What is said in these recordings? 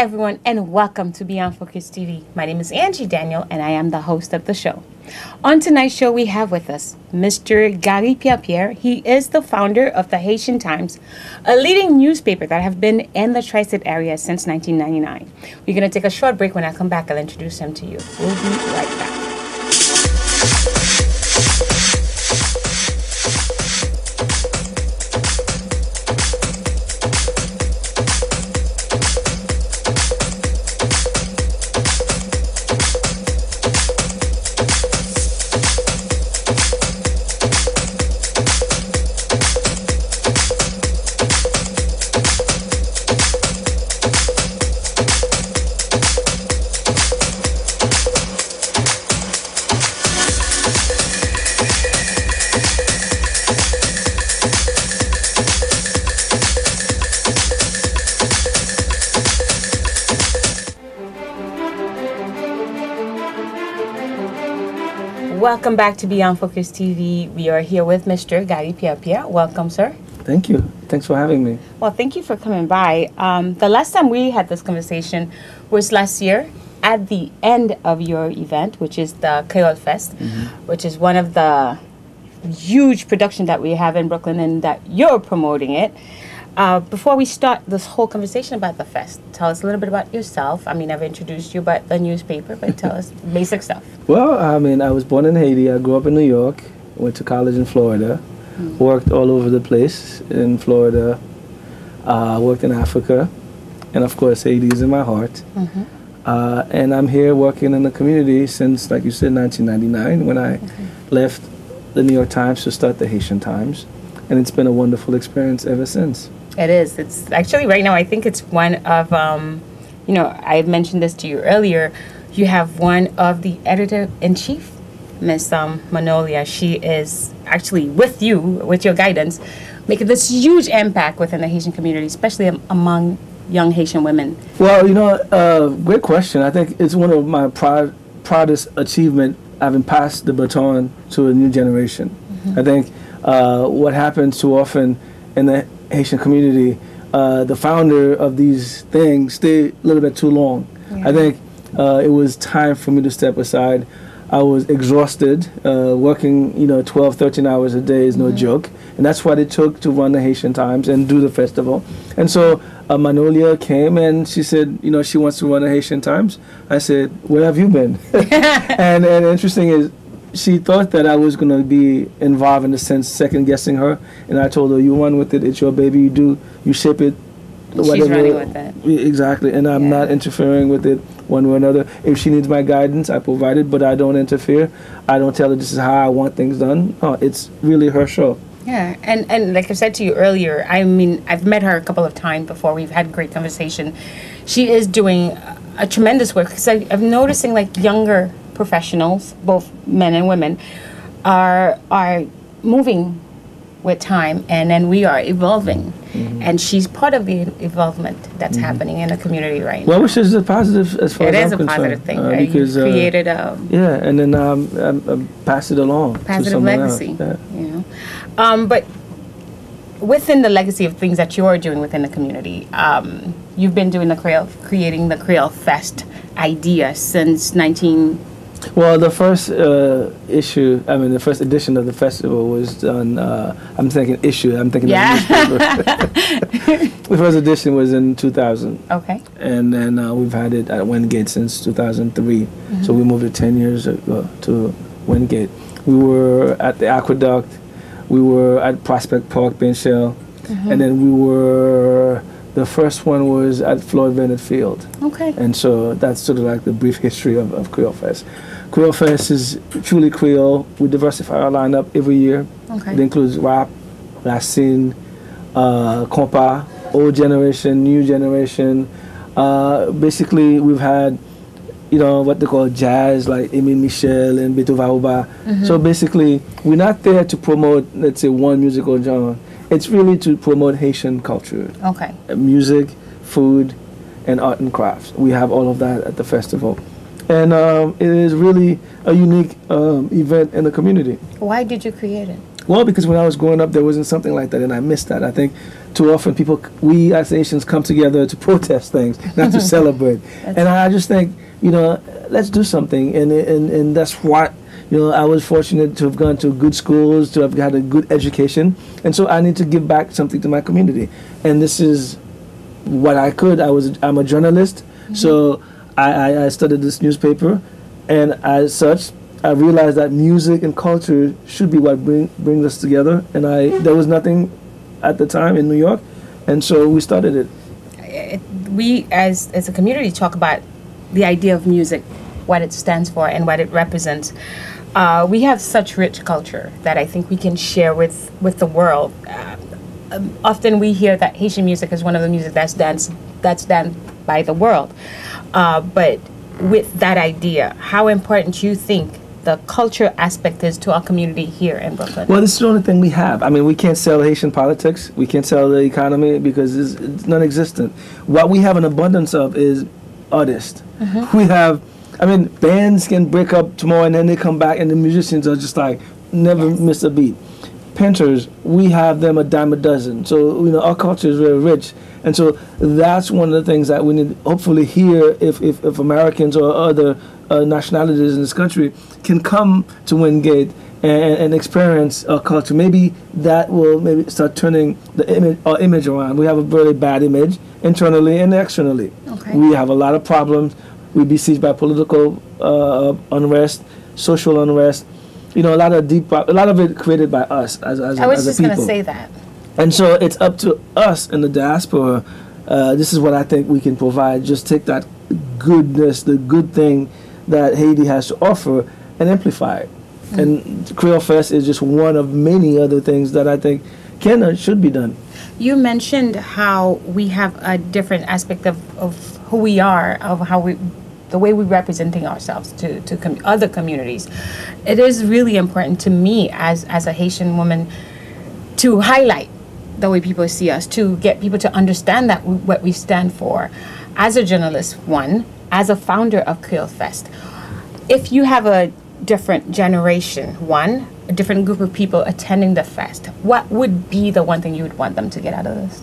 everyone, and welcome to Beyond Focus TV. My name is Angie Daniel, and I am the host of the show. On tonight's show, we have with us Mr. Gary Pierre. He is the founder of the Haitian Times, a leading newspaper that have been in the Tri-State area since 1999. We're going to take a short break. When I come back, I'll introduce him to you. We'll be right back. Welcome back to Beyond Focus TV. We are here with Mr. Gary Pierre. Welcome, sir. Thank you. Thanks for having me. Well, thank you for coming by. The last time we had this conversation was last year at the end of your event, which is the Kreyol Fest, which is one of the huge production that we have in Brooklyn and that you're promoting it. Before we start this whole conversation about the fest, tell us a little bit about yourself. I mean, I've introduced you about the newspaper, but tell us basic stuff. Well, I mean, I was born in Haiti. I grew up in New York, went to college in Florida, worked all over the place in Florida, worked in Africa, and of course, Haiti is in my heart. And I'm here working in the community since, like you said, 1999, when I left the New York Times to start the Haitian Times. And it's been a wonderful experience ever since. It is. It's actually right now, I think it's one of, you know, I mentioned this to you earlier. You have one of the editor-in-chief, Miss Manolia. She is actually with you, with your guidance, making this huge impact within the Haitian community, especially among young Haitian women. Well, you know, great question. I think it's one of my proudest achievements, having passed the baton to a new generation. I think what happens too often in the Haitian community, the founder of these things stay a little bit too long. I think it was time for me to step aside. I was exhausted. Working, you know, 12, 13 hours a day is no joke. And that's what it took to run the Haitian Times and do the festival. And so Manolia came and she said, you know, she wants to run the Haitian Times. I said, where have you been? and interesting is, she thought that I was going to be involved in a sense, second guessing her, and I told her, "You run with it. It's your baby. You shape it. Whatever." She's running with it. Exactly, and I'm not interfering with it one way or another. If she needs my guidance, I provide it, but I don't interfere. I don't tell her this is how I want things done. No, it's really her show. Yeah, and like I said to you earlier, I mean, I've met her a couple of times before. We've had great conversation. She is doing a tremendous work because I'm noticing like younger professionals, both men and women, are moving with time, and then we are evolving, and she's part of the evolvement that's happening in the community right now. Well, which is a positive as far as I'm concerned. It is a positive thing, right? Because, you created and then pass it along positive to someone legacy, else. you know. But within the legacy of things that you're doing within the community, you've been doing creating the Kreyol Fest idea since Well, the first the first edition of the festival was done, I'm thinking of the newspaper. The first edition was in 2000. Okay. And then we've had it at Wingate since 2003. So we moved it 10 years ago to Wingate. We were at the Aqueduct. We were at Prospect Park, Ben Shell. And then the first one was at Floyd Bennett Field. Okay. And so that's sort of like the brief history of Kreyol Fest. Kreyol Fest is truly Creole. We diversify our lineup every year. Okay. It includes rap, Racine, compas, old generation, new generation. Basically, we've had, you know, what they call jazz, like Emile Michel and Beto Vaouba. So basically, we're not there to promote, let's say, one musical genre. It's really to promote Haitian culture. Okay. Music, food, and art and crafts. We have all of that at the festival. And it is really a unique event in the community. Why did you create it? Well, because when I was growing up, there wasn't something like that, and I missed that. I think too often we as Haitians come together to protest things, not to celebrate. And I just think, let's do something, and that's what. I was fortunate to have gone to good schools, to have had a good education, and so I need to give back something to my community. And this is what I could. I'm a journalist, so I studied this newspaper, and as such, I realized that music and culture should be what brings us together. And there was nothing at the time in New York, and so we started it. We, as a community, talk about the idea of music, what it stands for, and what it represents. We have such rich culture that I think we can share with the world. Often we hear that Haitian music is one of the music that's danced by the world. But with that idea, how important you think the culture aspect is to our community here in Brooklyn? Well, this is the only thing we have. I mean, we can't sell Haitian politics. We can't sell the economy because it's non-existent. What we have an abundance of is artists. We have, bands can break up tomorrow and then they come back and the musicians are just like, never miss a beat. Painters, we have them a dime a dozen. So, our culture is very rich. And so that's one of the things that we need, hopefully here, if Americans or other nationalities in this country can come to Wingate and experience our culture. Maybe that will start turning our image around. We have a very bad image internally and externally. Okay. We have a lot of problems. We besieged by political unrest, social unrest. A lot of it created by us as a people. I was just going to say that. And so it's up to us in the diaspora. This is what I think we can provide. Just take that goodness, the good thing that Haiti has to offer, and amplify it. And Kreyol Fest is just one of many other things that I think can and should be done. You mentioned how we have a different aspect of who we are, of how the way we're representing ourselves to other communities. It is really important to me as a Haitian woman to highlight the way people see us, to get people to understand that what we stand for. As a journalist, as a founder of Kreyol Fest, if you have a different generation, a different group of people attending the fest, what would be the one thing you would want them to get out of this?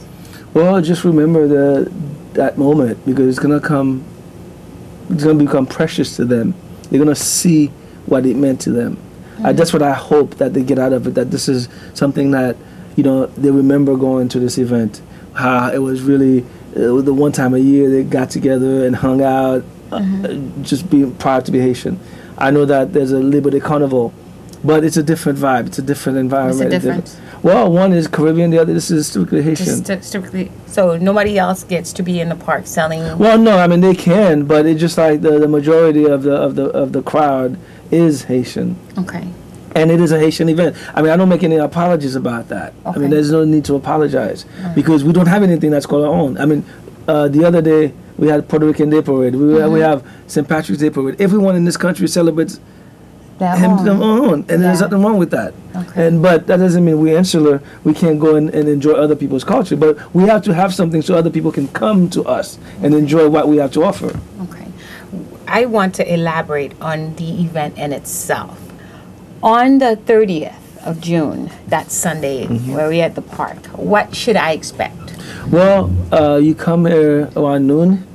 Well, just remember that moment, because it's going to become precious to them. They're going to see what it meant to them. That's what I hope that they get out of it, that this is something that, they remember going to this event, how it was really the one time a year they got together and hung out, just being proud to be Haitian. I know that there's a Liberty Carnival, but it's a different vibe. It's a different environment. What's the difference? Well, one is Caribbean, the other, this is strictly Haitian. So nobody else gets to be in the park selling? Well, no, they can, but it's just like the majority of the crowd is Haitian. Okay. And it is a Haitian event. I don't make any apologies about that. Okay. There's no need to apologize because we don't have anything that's called our own. The other day we had Puerto Rican Day Parade. We have St. Patrick's Day Parade. Everyone in this country celebrates their own, and there's nothing wrong with that. Okay. But that doesn't mean we're insular. We can't go and enjoy other people's culture. But we have to have something so other people can come to us and enjoy what we have to offer. Okay. I want to elaborate on the event in itself. On the 30th of June, that Sunday, where we're at the park, what should I expect? Well, you come here around noon.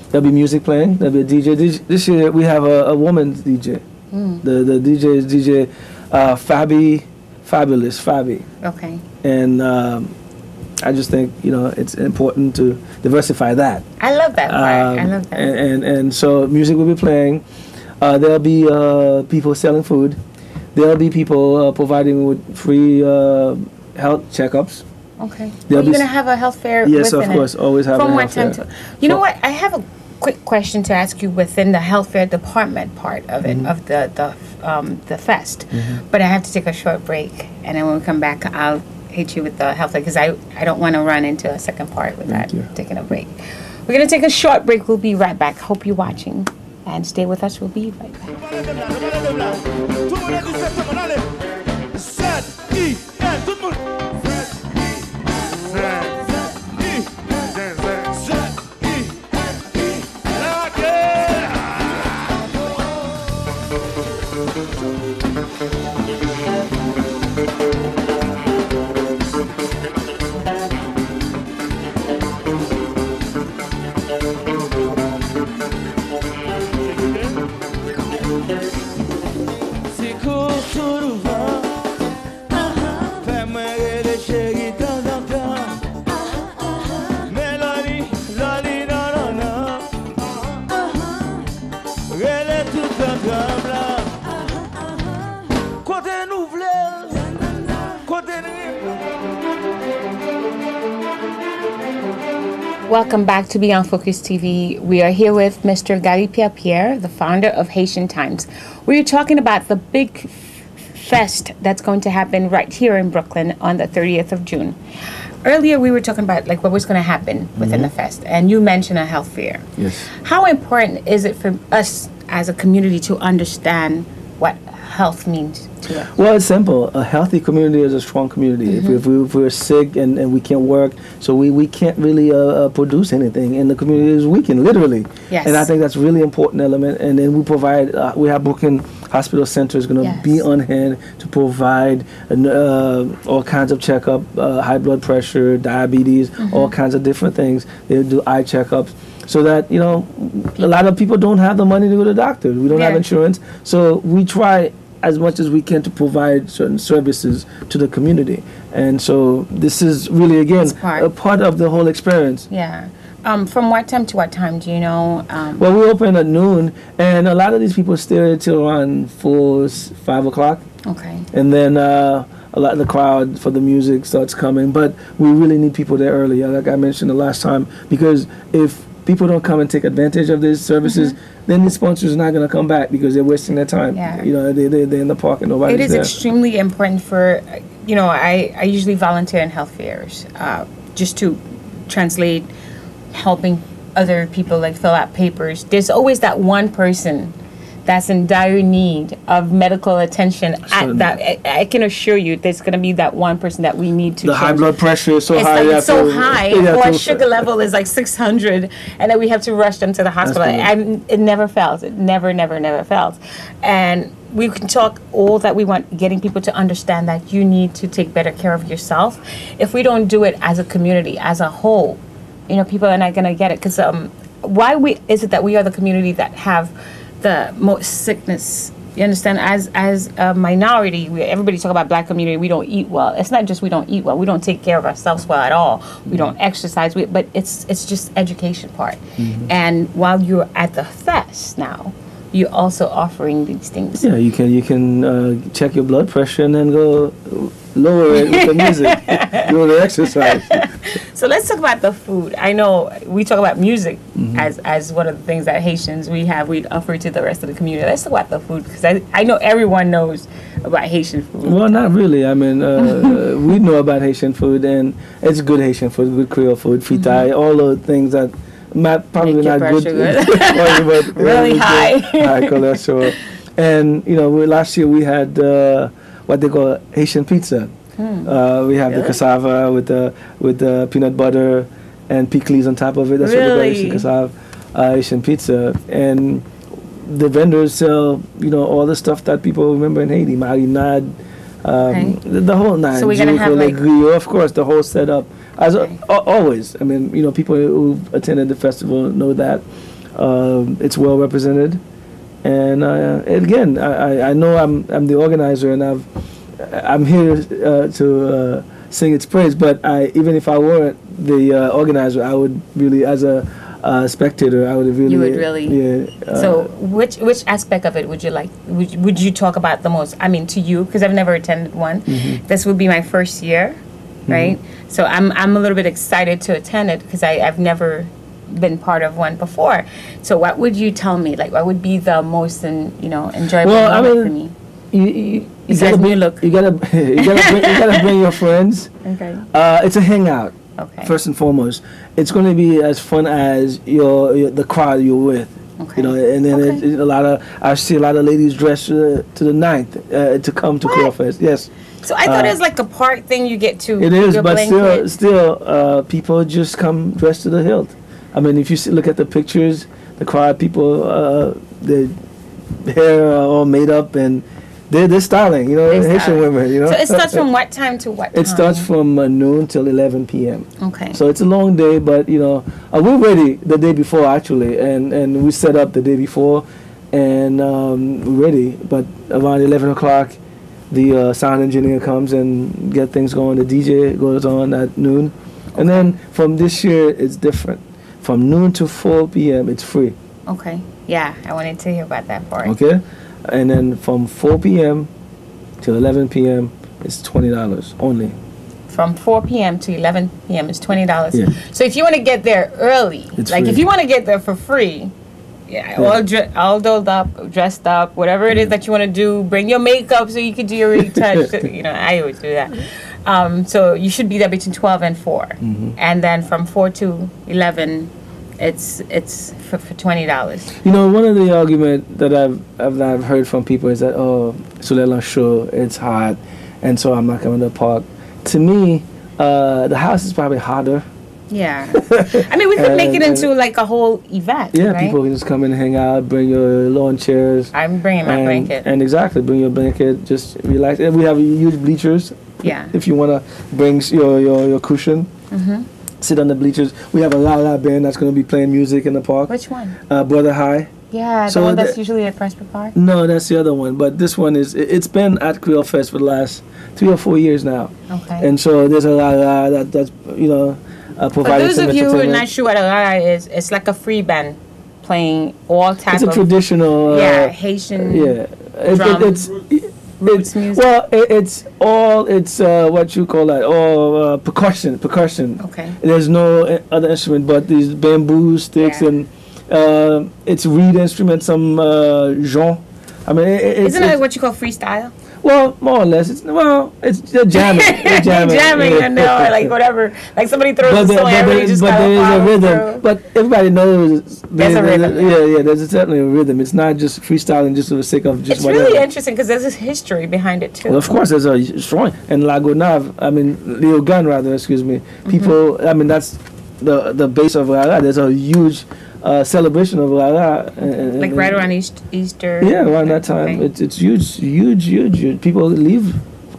There'll be music playing. There'll be a DJ. This year we have a woman's DJ. The DJ is DJ Fabulous Fabi. Okay. And I just think it's important to diversify that. I love that part. I love that. And so music will be playing. There'll be people selling food. There'll be people providing with free health checkups. Okay. You're going to have a health fair? Yes, of course. Always have a health fair. From what time to? You know what? I have a quick question to ask you within the health fair department part of it, of the fest. But I have to take a short break, and then when we come back, I'll hit you with the health fair because I don't want to run into a second part without taking a break. We're going to take a short break. We'll be right back. Hope you're watching. And stay with us. We'll be right back. Welcome back to Beyond Focus TV. We are here with Mr. Gary Pierre, the founder of Haitian Times. We are talking about the big fest that's going to happen right here in Brooklyn on the 30th of June. Earlier, we were talking about like what was going to happen within the fest, and you mentioned a health fair. Yes. How important is it for us as a community to understand what health means to us? Well, it's simple. A healthy community is a strong community. If we're sick and we can't work, so we can't really produce anything, and the community is weakened, literally. Yes. And I think that's a really important element. And then we provide, we have Brooklyn Hospital Center is going to be on hand to provide all kinds of checkup, high blood pressure, diabetes, all kinds of different things. They do eye checkups. So that, you know, a lot of people don't have the money to go to the doctor. We don't have insurance. So we try as much as we can to provide certain services to the community. And so this is really, again, a part of the whole experience. Yeah. From what time to what time, do you know? Well, we open at noon, and a lot of these people stay till around 4, 5 o'clock. Okay. And then a lot of the crowd for the music starts coming. But we really need people there early, like I mentioned the last time, because if people don't come and take advantage of these services, then the sponsors are not going to come back because they're wasting their time. Yeah. You know, they're in the park and nobody's there. It is extremely important for, you know, I usually volunteer in health fairs just to translate, helping other people like fill out papers. There's always that one person that's in dire need of medical attention. I can assure you there's going to be that one person that we need to The high blood pressure is so high. It's so high, or sugar level is like 600, and then we have to rush them to the hospital. And it never fails. It never fails. And we can talk all that we want, getting people to understand that you need to take better care of yourself. If we don't do it as a community, as a whole, you know, people are not going to get it. Because why is it that we are the community that have the most sickness? You understand? As a minority, everybody talk about black community, we don't eat well. It's not just we don't eat well. We don't take care of ourselves well at all. We don't exercise. But it's just education part. And while you're at the fest now, you're also offering these things. Yeah, you can check your blood pressure and then go lower it with the music, do the exercise. So let's talk about the food. I know we talk about music as one of the things that Haitians we offer to the rest of the community. Let's talk about the food, because I know everyone knows about Haitian food. Well, not really. I mean, we know about Haitian food, and it's good Haitian food, good Creole food, fritai, all the things that probably not good, but really high cholesterol. And you know, last year we had what they call Haitian pizza. We have the cassava with the peanut butter and pickles on top of it. That's what we call Haitian cassava, Haitian pizza. And the vendors sell, you know, all the stuff that people remember in Haiti, marinade, the whole nine. So we're gonna have like Grillot, of course, the whole setup. As always, I mean, you know, people who attended the festival know that it's well represented. And again, I know I'm the organizer, and I'm here to sing its praise. But even if I weren't the organizer, I would really, as a spectator, I would really. You would really. So which aspect of it would you like? Would you talk about the most? I mean, to you, because I've never attended one. This would be my first year, right? So I'm a little bit excited to attend it because I've never been part of one before. So what would you tell me? Like, what would be the most enjoyable moment for me? You gotta bring your friends. Okay. It's a hangout. Okay. First and foremost, it's going to be as fun as the crowd you're with. Okay. You know, and then I see a lot of ladies dressed to the ninth to come to Kreyol Fest. Yes. So I thought it was like a park thing you get to. It is, but still, people just come dressed to the hilt. I mean, if you look at the pictures, the crowd, people, their hair are all made up, and they're styling, Haitian women, So it starts from what time to what time? It starts from noon till 11 p.m. Okay. So it's a long day, but we're ready the day before actually, and we set up the day before, and we're ready. But around 11 o'clock, the sound engineer comes and get things going. The DJ goes on at noon, and then from this year it's different. From noon to 4 p.m. it's free. Okay. Yeah, I wanted to hear about that part. Okay. And then from 4 p.m. till 11 p.m. it's $20 only. From 4 p.m. to 11 p.m. is $20. Yeah. So if you want to get there early, it's like free. if you want to get there for free, all dolled up, dressed up, whatever it is that you want to do, bring your makeup so you can do your retouch. I always do that. So you should be there between 12 and 4. Mm-hmm. And then from 4 to 11, it's for $20. One of the arguments that I've heard from people is that, soleil chaud, it's hot, and so I'm not coming to the park. To me, the house is probably hotter. Yeah. I mean, we could make it into like a whole event. Yeah, right? people can just come and hang out, bring your lawn chairs. I'm bringing my blanket. And exactly, bring your blanket, just relax. And we have huge bleachers. Yeah. If you want to bring your cushion. Mm-hmm. Sit on the bleachers. We have a la band that's going to be playing music in the park. Which one? Brother High. Yeah, the one that's usually at Prospect Park? No, that's the other one. But this one it's been at Kreyol Fest for the last 3 or 4 years now. Okay. And so there's a la that's provided. For those of you who are not sure what a la is, it's like a free band playing all types of... It's a traditional... Haitian drum. It's roots music. Well, it's what you call that? All percussion. Okay. There's no other instrument but these bamboo sticks and it's reed instruments, some genre. I mean, isn't it what you call freestyle? Well, more or less. It's they're jamming. They're jamming, like whatever. Like somebody throws a song, everybody just But there is a rhythm. through. But everybody knows there's a rhythm. Yeah, there's certainly a rhythm. It's not just freestyling just for the sake of just whatever. It's really interesting because there's this history behind it too. Well, of course, there's a strong and Lagonav. I mean, Leogan rather. Excuse me. People. I mean, that's the base of Rara. There's a huge celebration of Rara. Like right around Easter. Yeah, around that time. Okay. It's huge. People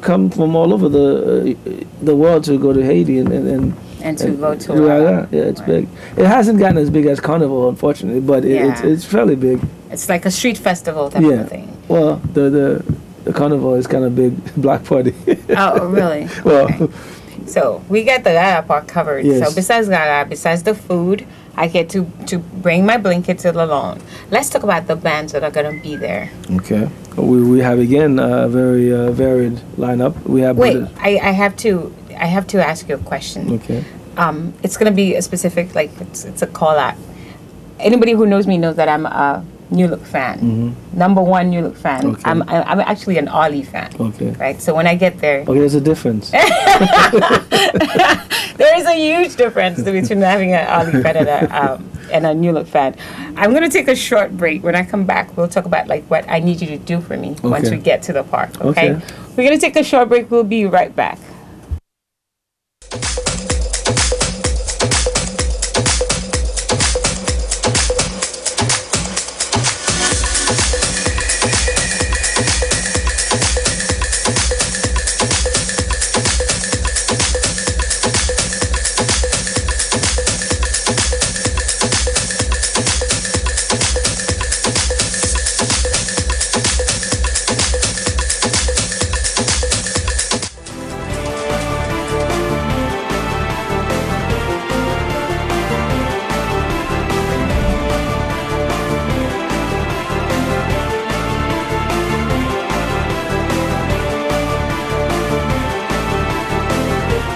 come from all over the world to go to Haiti and to go to Rara. Yeah, it's big. It hasn't gotten as big as Carnival, unfortunately, but it's fairly big. It's like a street festival type of thing. Well, the Carnival is kind of big block party. Oh, really? Well. Okay. So we get the Rara part covered. Yes. So besides Rara, besides the food, I get to bring my blanket to the lawn. Let's talk about the bands that are going to be there. Okay. We have again a very varied lineup. We have. Wait, I have to ask you a question. Okay. It's going to be a specific, like it's a call out. Anybody who knows me knows that I'm a New Look fan. Mm-hmm. Number one New Look fan. Okay. I'm actually an Ollie fan. Okay. Right. So when I get there. Okay, there's a difference. There is a huge difference between having an Ollie fan and a New Look fan. I'm going to take a short break. When I come back, we'll talk about like what I need you to do for me once we get to the park. Okay? We're going to take a short break. We'll be right back.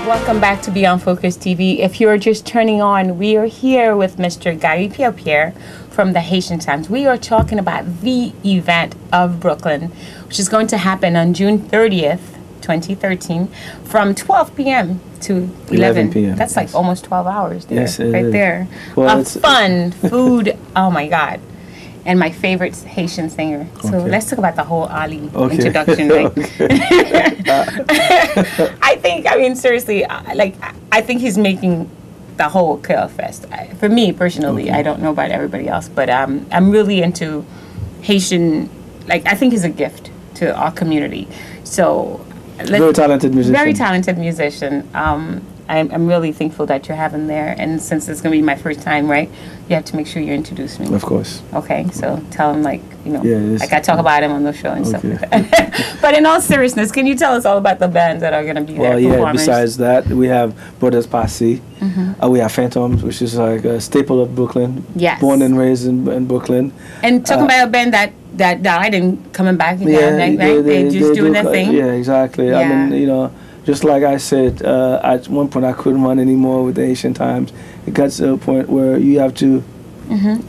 Welcome back to Beyond Focus TV. If you're just turning on, we are here with Mr. Gary Pierre from the Haitian Times. We are talking about the event of Brooklyn, which is going to happen on June 30th, 2013, from 12 p.m. to 11 p.m. That's like almost 12 hours there, yes, right is. there. Well, of fun, food, oh my God. And my favorite Haitian singer. So let's talk about the whole Ali introduction. Right? Seriously, I think he's making the whole Kreyol Fest. For me personally, I don't know about everybody else, but I'm really into Haitian. Like, I think he's a gift to our community. So, very talented musician. Very talented musician. I'm really thankful that you're having there. And since it's going to be my first time, right, you have to make sure you introduce me. Of course. Okay, so tell him, like, you know, like I talk about him on the show and stuff like that. But in all seriousness, can you tell us all about the bands that are going to be there? Well, yeah, besides that, we have Brothers Posse. We have Phantoms, which is like a staple of Brooklyn. Yes. Born and raised in Brooklyn. And talking about a band that died and coming back again, right? They just doing their thing. Yeah, exactly. Yeah. I mean, you know, just like I said, at one point I couldn't run anymore with the Haitian Times. It got to a point where you have to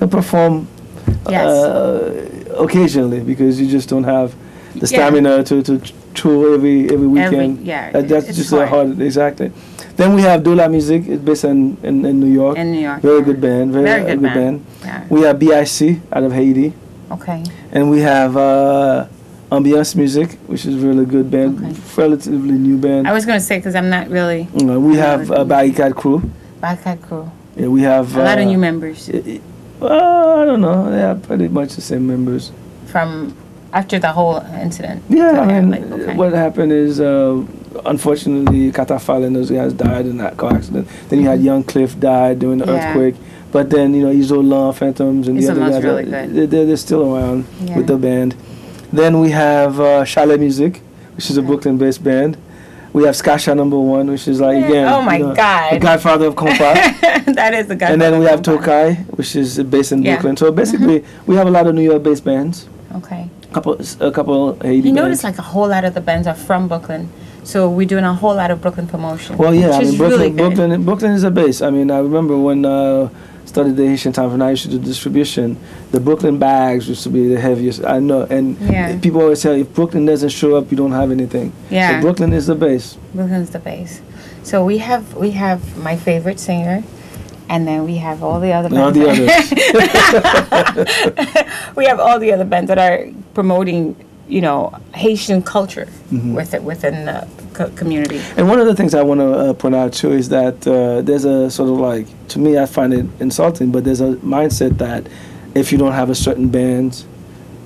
perform occasionally because you just don't have the stamina to tour every weekend. That's just hard. Exactly. Then we have Dola Music. It's based in New York. In New York. Very good band. Very good band. Yeah. We have BIC out of Haiti. Okay. And we have Ambiance Music, which is a really good band, relatively new band. I was going to say, because I'm not really... we have Barricade Crew. Barricade Crew. Yeah, we have... a lot of new members. I don't know. They are pretty much the same members. From after the whole incident? Yeah, I mean, what happened is, unfortunately, Katafal those guys died in that car accident. Then you had Young Cliff died during the earthquake. But then, you know, Isola, Phantoms, and the other guys, really good. They're still around with the band. Then we have Chalet Music, which is a Brooklyn-based band. We have Skasha Number One, which is like, again, God, the godfather of compa. That is the godfather. And then we have Tokai, which is based in Brooklyn. So basically, we have a lot of New York-based bands. Okay. A couple Haiti bands. You notice like a whole lot of the bands are from Brooklyn. So we're doing a whole lot of Brooklyn promotion. Well, yeah, I mean, Brooklyn is a base. I mean, I remember when started the Haitian Times, when I used to do distribution, the Brooklyn bags used to be the heaviest. I know, and people always say, if Brooklyn doesn't show up, you don't have anything. Yeah. So Brooklyn is the base. Brooklyn is the base. So we have my favorite singer, and then we have all the other bands. All the others. We have all the other bands that are promoting, you know, Haitian culture within the community. And one of the things I want to point out too is that there's a sort of like, to me, I find it insulting, but there's a mindset that if you don't have a certain band,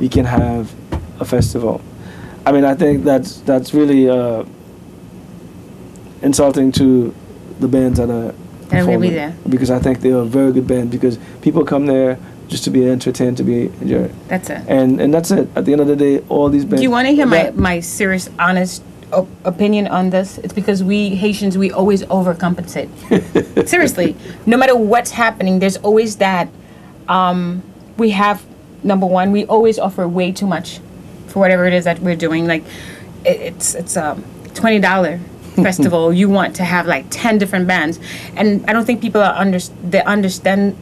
you can have a festival. I mean, I think that's really insulting to the bands that are performing, there. because I think they're a very good band, because people come there just to be entertained, to be enjoyed. That's it. And that's it. At the end of the day, all these bands... Do you want to hear my serious, honest opinion on this? It's because we Haitians, we always overcompensate. Seriously. No matter what's happening, there's always that. We have, number one, we always offer way too much for whatever it is that we're doing. Like, it's a $20 festival. You want to have like 10 different bands. And I don't think people are understanding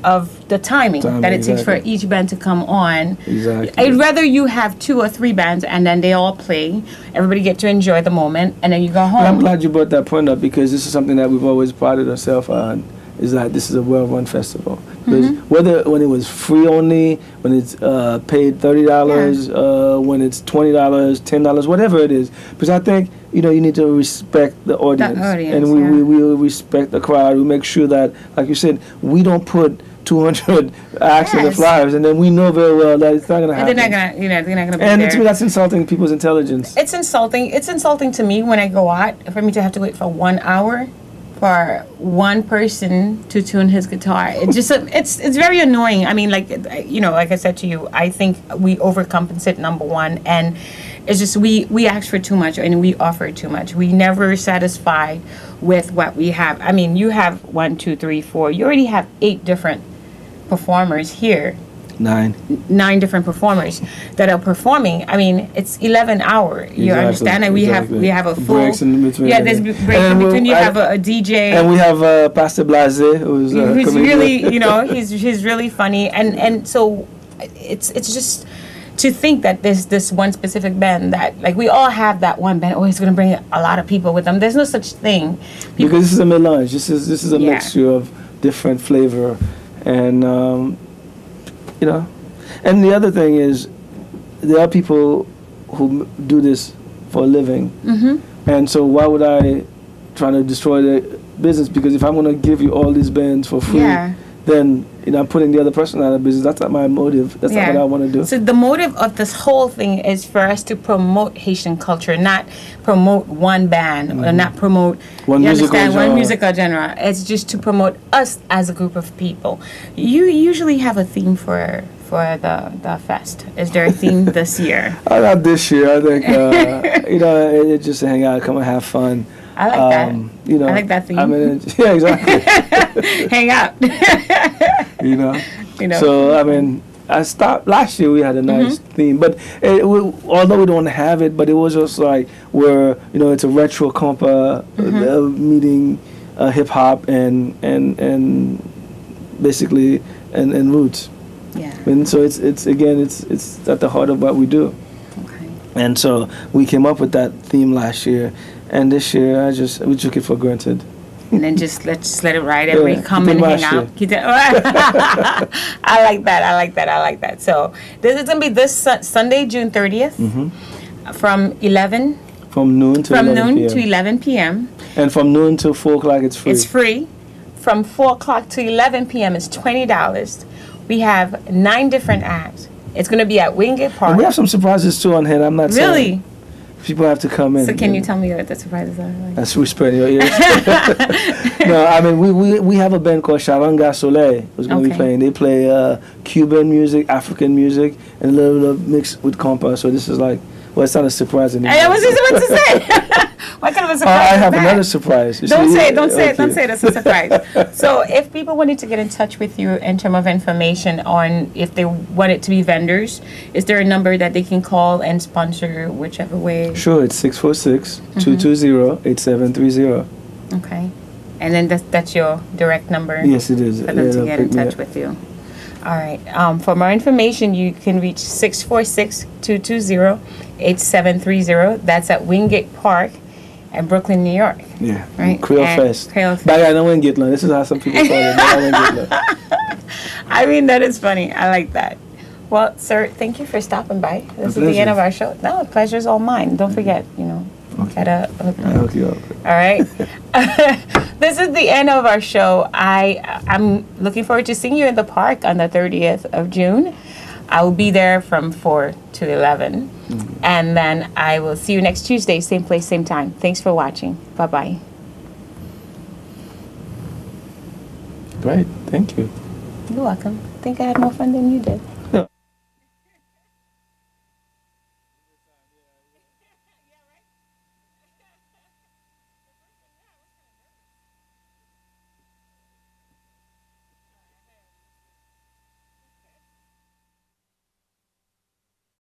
of the timing that it takes for each band to come on. Exactly. I'd rather you have 2 or 3 bands and then they all play, everybody get to enjoy the moment, and then you go home. I'm glad you brought that point up, because this is something that we've always prided ourselves on, is that this is a well-run festival. Because when it was free only, when it's paid $30, when it's $20, $10, whatever it is, because I think, you know, you need to respect the audience, and we respect the crowd. We make sure that, like you said, we don't put 200 acts in the flyers, and then we know very well that it's not going to happen. They're not going to be and there. To me, that's insulting people's intelligence. It's insulting. It's insulting to me when I go out for me to have to wait for 1 hour for one person to tune his guitar. It just it's very annoying. I mean, like, you know, like I said to you, I think we overcompensate, number one, and it's just we ask for too much and we offer too much. We never satisfied with what we have. I mean, you have 1, 2, 3, 4. You already have 8 different performers here. 9 different performers that are performing. I mean, it's 11 hour. You understand? And we have a full breaks in between. Yeah, there's breaks in between. You have a DJ, and we have Pastor Blase, who's really, you know, he's really funny, and so it's just to think that there's this one specific band that, like, we all have that one band. Oh, he's going to bring a lot of people with them. There's no such thing. Because this is a melange. This is a mixture of different flavor, and. You know, and the other thing is, there are people who do this for a living, and so why would I try to destroy the business? Because if I'm going to give you all these bands for free, then I'm putting the other person out of business. That's not my motive. That's not what I want to do. So the motive of this whole thing is for us to promote Haitian culture, not promote one band or not promote one musical genre. It's just to promote us as a group of people. You usually have a theme for the fest. Is there a theme this year? Not this year. I think it's just to hang out, come and have fun. I like that. I like that theme. I mean, yeah, exactly. Hang out. So I mean, I stopped last year. We had a nice theme, but although we don't have it, but it was just like where it's a retro compa meeting hip hop and basically and roots. Yeah. And so it's at the heart of what we do. Okay. And so we came up with that theme last year, and this year we took it for granted. And then just let it ride. Everybody come and hang out. I like that. So this is gonna be this Sunday, June 30th, from noon to 11 p.m. And from noon to 4 o'clock, it's free. It's free. From 4 o'clock to 11 p.m. is $20. We have 9 different acts. It's gonna be at Wingate Park. And we have some surprises too on hand. I'm not really. People have to come in. So can you tell me what the surprises are? That's whisper in your ears. No, I mean we have a band called Charanga Soleil who's going to be playing. They play Cuban music, African music, and a little bit of mixed with compa. So this is like, well, it's not a surprise anymore. I was just about to say. What kind of a surprise? I have another surprise. Don't say that's a surprise. So if people wanted to get in touch with you in terms of information on if they wanted to be vendors, is there a number that they can call and sponsor whichever way? Sure, it's 646-220-8730. Okay. And then that's your direct number? Yes, it is. For them to get in touch with you. All right. For more information, you can reach 646-220-8730. That's at Wingate Park in Brooklyn, New York. Yeah. Right? Kreyol Fest. But I don't Wingate Land. This is how some people call it. I mean, that is funny. I like that. Well, sir, thank you for stopping by. This is the end of our show. No, the pleasure's all mine. Don't forget, gotta hook me up. All right. This is the end of our show. I'm looking forward to seeing you in the park on the 30th of June. I will be there from 4 to 11. And then I will see you next Tuesday, same place, same time. Thanks for watching. Bye-bye. Great. Thank you. You're welcome. I think I had more fun than you did.